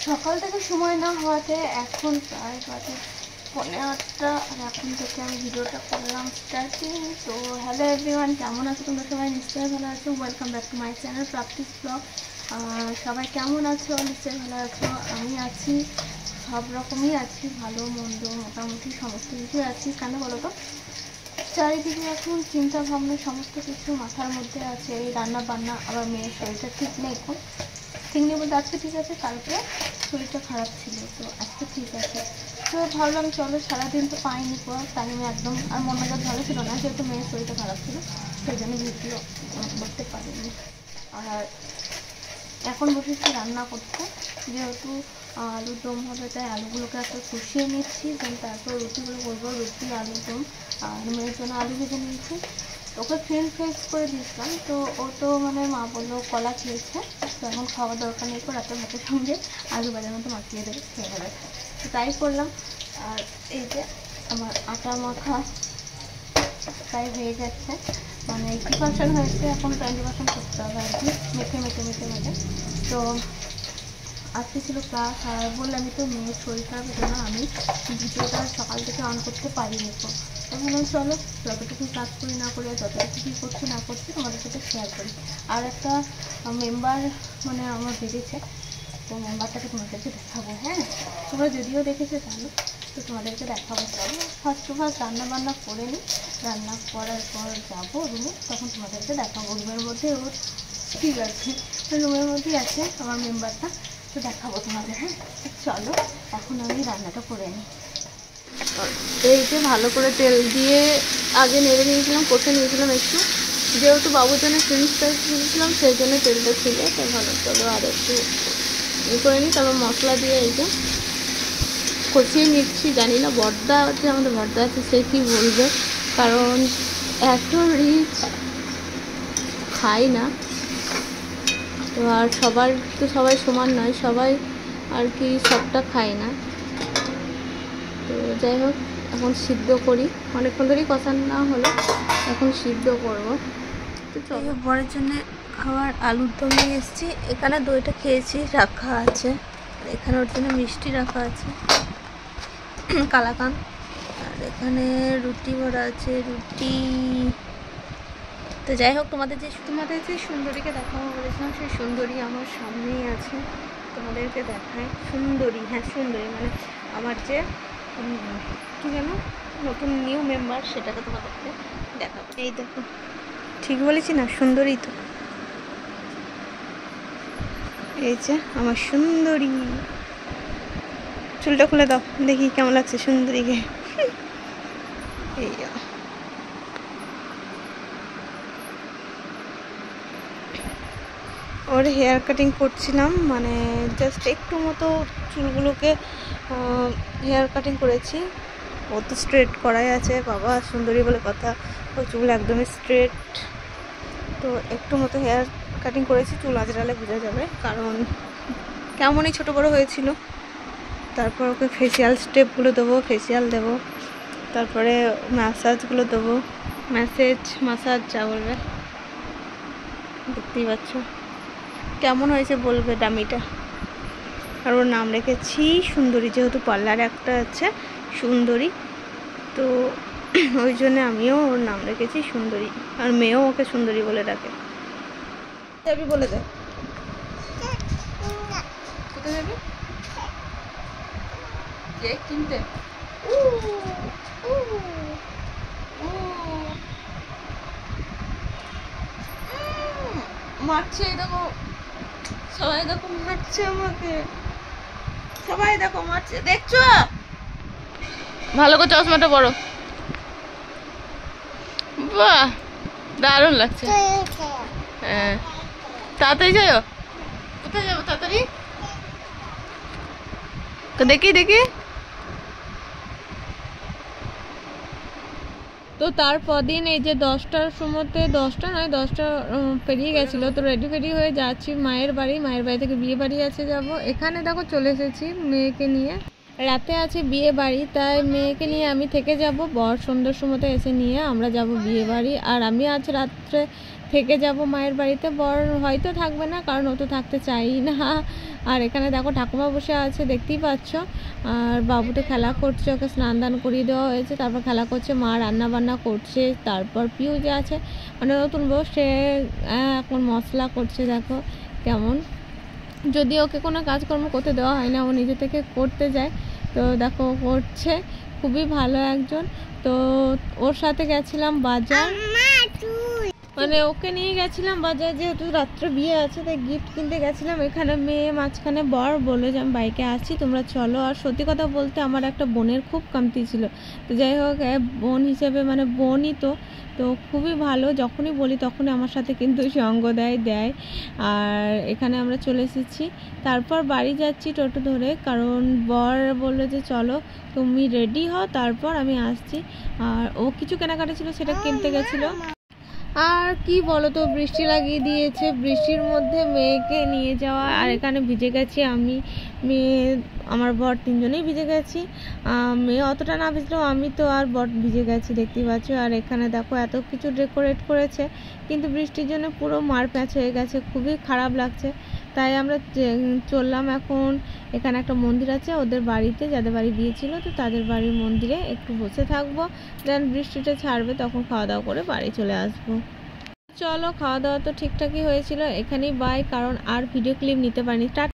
সকাল থেকে সময় না হওয়াতে এখন প্রায় বাজে 8:45 আর এখন থেকে আমি ভিডিওটা করলাম স্টার্টিং। তো হ্যালো এভরিওয়ান, কেমন আছো তোমরা? সবাই নিশ্চয়ই ভালো আছো। Welcome back to my channel প্রাপ্তিস blog. সবাই কেমন আছো? নিশ্চয়ই ভালো আছো। আমি আছি, সব রকমই আছি, ভালো মন্দ মোটামুটি সমস্ত কিছুই আছি। কেন বলো তো, চারিদিকে এখন চিন্তা ভাবনা সমস্ত কিছু মাথার মধ্যে আছে। এই রান্না বান্না, আবার মেয়ের শরীরটা ঠিক নেই। এখন ঠিক নেই বলতে আজকে ঠিক আছে, কালকে শরীরটা খারাপ ছিল, তো আজকে ঠিক আছে। তো ভাবলাম চলো, সারাদিন তো পাইনি টাইমে একদম, আর মন মেজাজ ভালো ছিল না, যেহেতু মেয়ের শরীরটা খারাপ ছিল সেই জন্য ভিডিও করতে পারিনি। আর এখন বসেছি রান্না করতে, যেহেতু আলুর দম হবে তাই আলুগুলোকে একটা কষিয়ে নিচ্ছি, দেন তারপর রুটিগুলো করবো। রুটি আলুর দম, আর মেয়ের জন্য আলু ভেজে নিয়েছি। ওকে ফ্রেঞ্চ করে দিয়েছিলাম, তো ও তো মানে মা বললো কলা খেয়েছে, তো এখন খাওয়ার দরকার নেই, রাতের ভাতের সঙ্গে আলু ভাজার মতো মাখিয়ে দেবে, খেয়ে নেবে। তো তাই করলাম। আর এই যে আমার আটা মাখা প্রায় হয়ে যাচ্ছে, মানে 80% হয়েছে, এখন 20% করতে হবে আর কি, মেখে মেখে মেখে মেখে। তো আজকে ছিল ক্লাস, আর বললামই তো মেয়ের শরীর খারাপের জন্য আমি ভিডিওটা সকাল থেকে অন করতে পারিনি। তো ভাবলাম চলো, যতটুকু কাজ করি না করি, যতটুকু কী করছি না করছি তোমাদের সাথে শেয়ার করি। আর একটা মেম্বার মানে আমার বেড়েছে, তো মেম্বারটাকে তোমাদেরকে দেখাবো। হ্যাঁ, তোমরা যদিও দেখেছো জানো, তো তোমাদেরকে দেখাবো। চলো ফার্স্ট রান্না বান্না করে নিই, রান্না করার পর যাবো রুমে, তখন তোমাদেরকে দেখাবো। রুমের মধ্যে ওর ঠিক আছে, রুমের মধ্যেই আছে আমার মেম্বারটা, তো দেখাবো তোমাদের। হ্যাঁ চলো, এখন আমি রান্নাটা করে নিই। এই যে ভালো করে তেল দিয়ে আগে নেড়ে নিয়েছিলাম, কষে নিয়েছিলাম একটু, যেহেতু বাবুর জন্য ফ্রেঞ্চ ফ্রাইস দিয়েছিলাম সেই জন্য তেলটা ছিল। তো ভালো, চলো আর একটু করে নিই, তারপর মশলা দিয়ে এই যে কষিয়ে নিচ্ছি। জানি না বর্দা আছে, আমাদের বর্দা আছে, সে কী বলবে, কারণ এত রিচ খাই না তো। আর সবার তো সবাই সমান নয়, সবাই আর কি সবটা খায় না। তো যাই হোক, এখন সিদ্ধ করি, অনেকক্ষণ ধরেই কষানো হলো, এখন সিদ্ধ করব। তো চলো, বরের জন্যে খাবার আলুর দম নিয়ে এসেছি। এখানে দইটা খেয়েছি রাখা আছে, আর এখানে ওর জন্য মিষ্টি রাখা আছে কালাকান, আর এখানে রুটি ভরা আছে, রুটি। তো যাই হোক, তোমাদের যে সুন্দরীকে দেখাবো বলেছিলাম, সেই সুন্দরী আমার সামনেই আছে, তোমাদেরকে দেখায়। সুন্দরী, হ্যাঁ সুন্দরী, মানে আমার যে কী যেন নতুন নিউ মেম্বার, সেটাকে তোমাদেরকে দেখাবো। এই দেখো, ঠিক বলেছি না? সুন্দরী তো, এই যে আমার সুন্দরী। চুলটা খুলে দাও, দেখি কেমন লাগছে সুন্দরীকে। এই ওর হেয়ার কাটিং করছিলাম, মানে জাস্ট একটু মতো চুলগুলোকে হেয়ার কাটিং করেছি। ও তো স্ট্রেট করাই আছে, বাবা সুন্দরী বলে কথা, ও চুল একদমই স্ট্রেট। তো একটু মতো হেয়ার কাটিং করেছি, চুল আজরালে বোঝা যাবে, কারণ কেমনই ছোটো বড়ো হয়েছিল। তারপর ওকে ফেসিয়াল স্টেপগুলো দেবো, ফেসিয়াল দেবো, তারপরে ম্যাসাজগুলো দেবো, মাসাজ যা বলবে। দেখতেই পাচ্ছ কেমন হয়েছে বলবে ডামিটা। আর ওর নাম রেখেছি সুন্দরী, যেহেতু পার্লারে একটা আছে সুন্দরী, তো ওই জন্য আমিও ওর নাম রেখেছি সুন্দরী, আর মেয়েও ওকে সুন্দরী বলে ডাকে। যাবি বলে দে, কোথায় যাবি? কেক কিনতে? মারছে, দেখো সবাই, দেখো মারছে আমাকে, সবাই দেখো মারছে, দেখছো? ভালো করে চশমাটা পরো, বাহ দারুণ লাগছে। হ্যাঁ তাড়াতাড়ি যাও, কোথায় যাবো তাড়াতাড়ি? দেখি দেখি। তো তারপর দিন এই যে 10টার সময়তে, 10টা নয় 10টা পেরিয়ে গেছিলো, তো রেডি হয়ে যাচ্ছি মায়ের বাড়ি থেকে বিয়ে বাড়ি আছে যাব। এখানে দেখো চলে এসেছি মেয়েকে নিয়ে, রাতে আছে বিয়ে বাড়ি, তাই মেয়েকে নিয়ে আমি থেকে যাব, বর সন্ধ্যার সময়তে এসে নিয়ে আমরা যাব বিয়ে বাড়ি। আর আমি আজ রাত্রে থেকে যাব মায়ের বাড়িতে। বর হয়তো থাকবে না, কারণ ও তো থাকতে চাই না। আর এখানে দেখো ঠাকুমা বসে আছে, দেখতেই পাচ্ছ। আর বাবু তো খেলা করছে, ওকে স্নান দান করিয়ে দেওয়া হয়েছে, তারপর খেলা করছে। মা রান্না বান্না করছে। তারপর পিউ যে আছে মানে নতুন বউ, সে এখন মশলা করছে, দেখো কেমন। যদি ওকে কোনো কাজকর্ম করতে দেওয়া হয় না, ও নিজে থেকে করতে যায়। তো দেখো করছে, খুবই ভালো একজন। তো ওর সাথে গেছিলাম বাজার, মানে ওকে নিয়ে গেছিলাম বাজার, যেহেতু রাত্রে বিয়ে আছে তাই গিফট কিনতে গেছিলাম। এখানে মেয়ে, মাঝখানে বর, বলে যে আমি বাইকে আসছি, তোমরা চলো। আর সত্যি কথা বলতে আমার একটা বোনের খুব কমতি ছিল। তো যাই হোক, বোন হিসেবে মানে বোনই তো খুবই ভালো, যখনই বলি তখনই আমার সাথে কিন্তু সঙ্গ দেয়। আর এখানে আমরা চলে এসেছি। তারপর বাড়ি যাচ্ছি টোটো ধরে, কারণ বর বললো যে চলো তুমি রেডি হও, তারপর আমি আসছি। আর ও কিছু কেনাকাটা ছিল, সেটা কিনতে গেছিলো। আর কি বলো তো, বৃষ্টি লাগিয়ে দিয়েছে, বৃষ্টির মধ্যে মেয়েকে নিয়ে যাওয়া। আর এখানে ভিজে গেছি আমি, মেয়ে, আমার বর, তিনজনেই ভিজে গেছি। মেয়ে অতটা না ভিজলেও আমি তো আর বর ভিজে গেছি, দেখতেই পাচ্ছ। আর এখানে দেখো এত কিছু ডেকোরেট করেছে, কিন্তু বৃষ্টির জন্য পুরো মার প্যাঁচ হয়ে গেছে, খুবই খারাপ লাগছে। তাই আমরা চললাম এখন। এখানে একটা মন্দির আছে ওদের বাড়িতে, যাদের বাড়ি বিয়ে ছিল, তো তাদের বাড়ির মন্দিরে একটু বসে থাকবো। দেন বৃষ্টিটা ছাড়বে, তখন খাওয়া দাওয়া করে বাড়ি চলে আসবো। চলো, খাওয়া দাওয়া তো ঠিকঠাকই হয়েছিল। এখানেই বাই, কারণ আর ভিডিও ক্লিপ নিতে পারিনি।